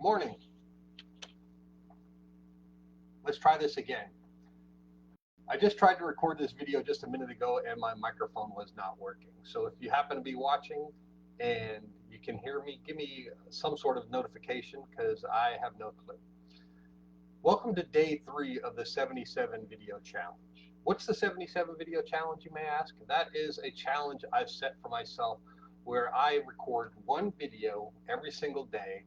Morning. Let's try this again. I just tried to record this video just a minute ago and my microphone was not working. So if you happen to be watching and you can hear me, give me some sort of notification because I have no clue. Welcome to day 3 of the 77 video challenge. What's the 77 video challenge, you may ask? That is a challenge I've set for myself where I record one video every single day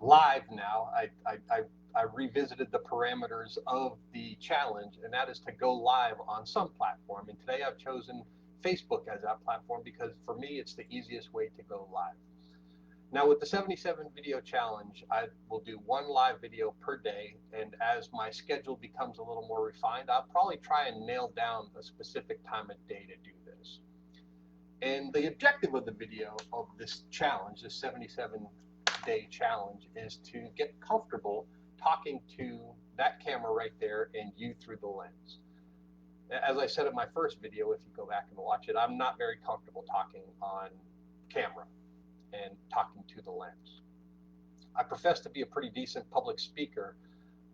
live now. I revisited the parameters of the challenge, and that is to go live on some platform. And today I've chosen Facebook as that platform because for me it's the easiest way to go live. Now with the 77 video challenge, I will do one live video per day, and as my schedule becomes a little more refined, I'll probably try and nail down a specific time of day to do this. And the objective of the video of this challenge, this 77-day challenge, is to get comfortable talking to that camera right there and you through the lens. As I said in my first video, if you go back and watch it, I'm not very comfortable talking on camera and talking to the lens. I profess to be a pretty decent public speaker,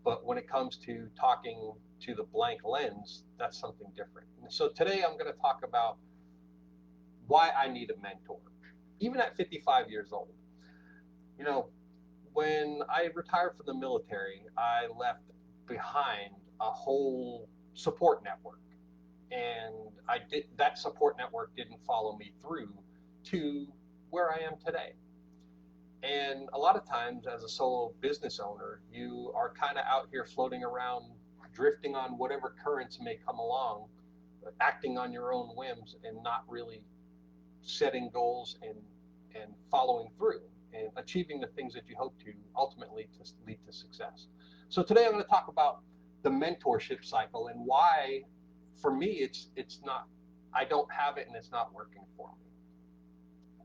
but when it comes to talking to the blank lens, that's something different. And so today I'm going to talk about why I need a mentor, even at 55 years old. You know, when I retired from the military, I left behind a whole support network, and that support network didn't follow me through to where I am today. And a lot of times as a solo business owner, you are kind of out here floating around, drifting on whatever currents may come along, acting on your own whims and not really setting goals and following through and achieving the things that you hope to ultimately to lead to success. So today I'm going to talk about the mentorship cycle and why for me it's not, I don't have it and it's not working for me.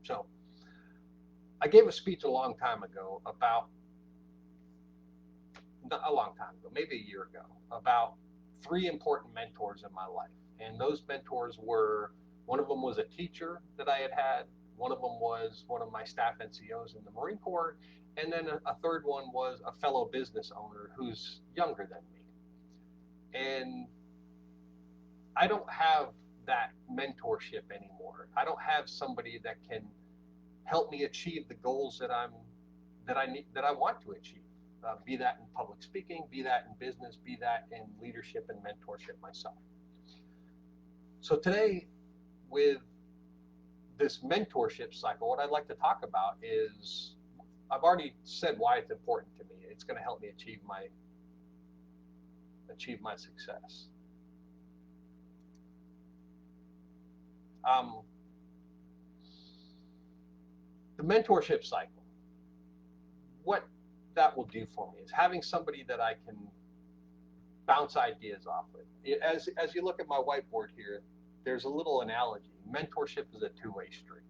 So I gave a speech a long time ago about, not a long time ago, maybe a year ago, about 3 important mentors in my life. And those mentors were, one of them was a teacher that I had. One of them was one of my staff NCOs in the Marine Corps. And then a third one was a fellow business owner who's younger than me. And I don't have that mentorship anymore. I don't have somebody that can help me achieve the goals that I want to achieve. Be that in public speaking, be that in business, be that in leadership and mentorship myself. So today, with this mentorship cycle, what I'd like to talk about is, I've already said why it's important to me. It's going to help me achieve my success. The mentorship cycle, what that will do for me is having somebody that I can bounce ideas off with. As you look at my whiteboard here, there's a little analogy. Mentorship is a two-way street.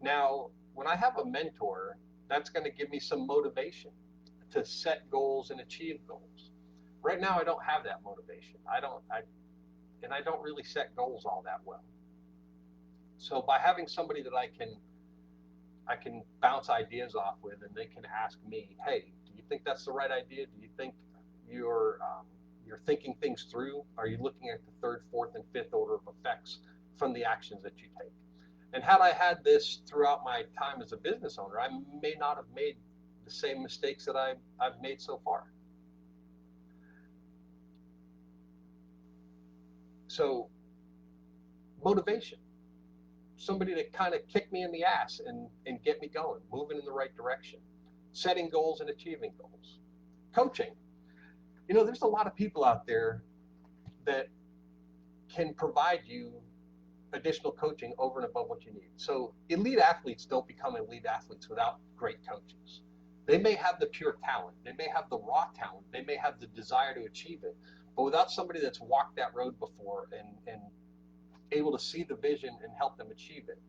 Now, when I have a mentor, that's going to give me some motivation to set goals and achieve goals. Right now, I don't have that motivation. I don't really set goals all that well. So by having somebody that I can bounce ideas off with, and they can ask me, hey, do you think that's the right idea? Do you think you're thinking things through? Are you looking at the 3rd, 4th, and 5th order of effects from the actions that you take? And had I had this throughout my time as a business owner, I may not have made the same mistakes that I've made so far. So motivation, somebody to kind of kick me in the ass and get me going, moving in the right direction, setting goals and achieving goals. Coaching. You know, there's a lot of people out there that can provide you additional coaching over and above what you need. So elite athletes don't become elite athletes without great coaches. They may have the pure talent, they may have the raw talent, they may have the desire to achieve it, but without somebody that's walked that road before and able to see the vision and help them achieve it,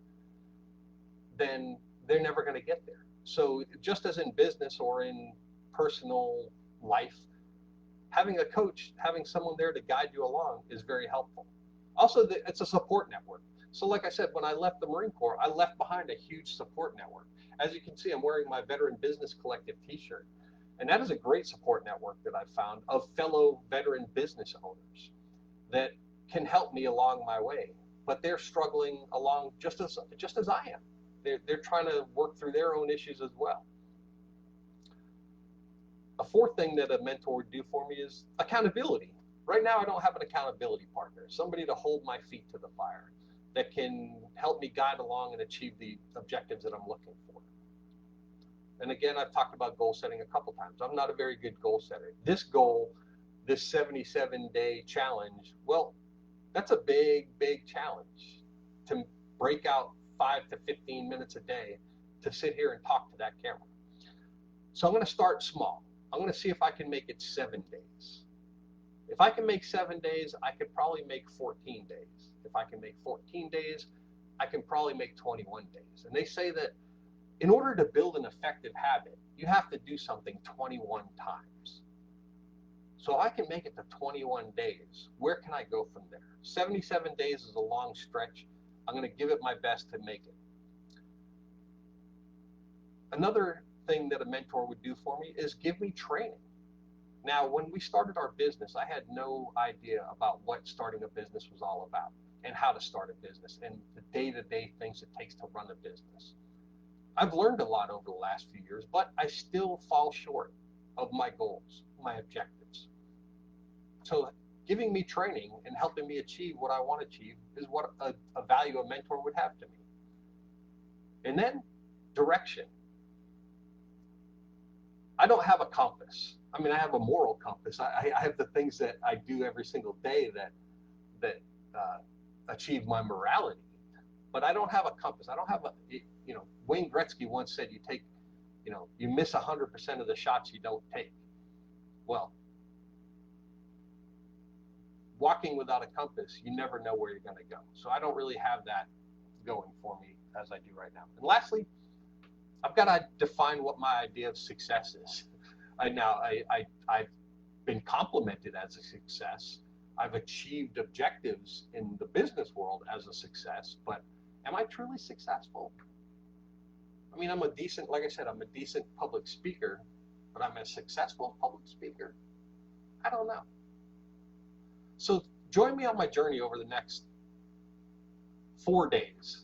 then they're never going to get there. So just as in business or in personal life, having a coach, having someone there to guide you along is very helpful. Also, it's a support network. So like I said, when I left the Marine Corps, I left behind a huge support network. As you can see, I'm wearing my Veteran Business Collective t-shirt. And that is a great support network that I've found of fellow veteran business owners that can help me along my way. But they're struggling along just as I am. They're trying to work through their own issues as well. A fourth thing that a mentor would do for me is accountability. Right now, I don't have an accountability partner, somebody to hold my feet to the fire, that can help me guide along and achieve the objectives that I'm looking for. And again, I've talked about goal setting a couple times. I'm not a very good goal setter. This goal, this 77-day challenge, well, that's a big, big challenge to break out 5 to 15 minutes a day to sit here and talk to that camera. So I'm going to start small. I'm going to see if I can make it 7 days. If I can make 7 days, I could probably make 14 days. If I can make 14 days, I can probably make 21 days. And they say that in order to build an effective habit, you have to do something 21 times. So if I can make it to 21 days, where can I go from there? 77 days is a long stretch. I'm going to give it my best to make it. Another thing that a mentor would do for me is give me training. Now, when we started our business, I had no idea about what starting a business was all about and how to start a business and the day-to-day things it takes to run a business. I've learned a lot over the last few years, but I still fall short of my goals, my objectives. So giving me training and helping me achieve what I want to achieve is what a value a mentor would have to me. And then direction. I don't have a compass. I mean, I have a moral compass. I have the things that I do every single day that achieve my morality. But I don't have a compass. I don't have Wayne Gretzky once said, you miss 100% of the shots you don't take. Well, walking without a compass, you never know where you're going to go. So I don't really have that going for me as I do right now. And lastly, I've got to define what my idea of success is. I've been complimented as a success. I've achieved objectives in the business world as a success, but am I truly successful? I mean, like I said, I'm a decent public speaker, but I'm a successful public speaker? I don't know. So join me on my journey over the next 4 days,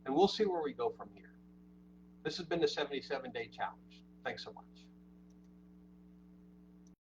and we'll see where we go from here. This has been the 77-Day Challenge. Thanks so much.